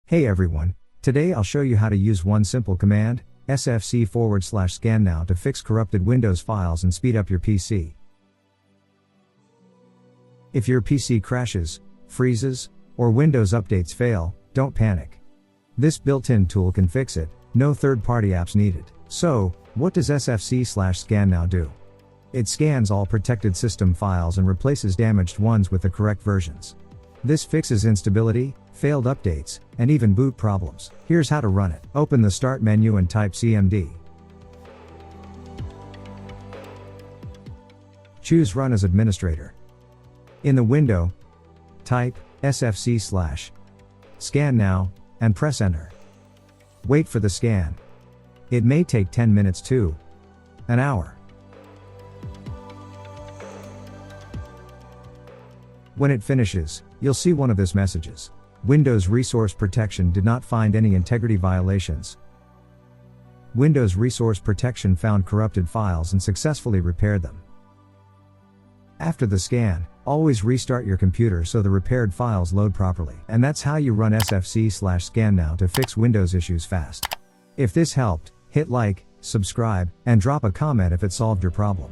Hey everyone, today I'll show you how to use one simple command, sfc/scannow to fix corrupted Windows files and speed up your PC. If your PC crashes, freezes, or Windows updates fail, don't panic. This built-in tool can fix it, no third-party apps needed. So, what does sfc/scannow do? It scans all protected system files and replaces damaged ones with the correct versions. This fixes instability, failed updates, and even boot problems. Here's how to run it. Open the Start menu and type cmd. Choose Run as Administrator. In the window, type sfc/scannow and press Enter. Wait for the scan. It may take 10 minutes to an hour. When it finishes, you'll see one of these messages. Windows Resource Protection did not find any integrity violations. Windows Resource Protection found corrupted files and successfully repaired them. After the scan, always restart your computer so the repaired files load properly. And that's how you run sfc/scannow to fix Windows issues fast. If this helped, hit like, subscribe, and drop a comment if it solved your problem.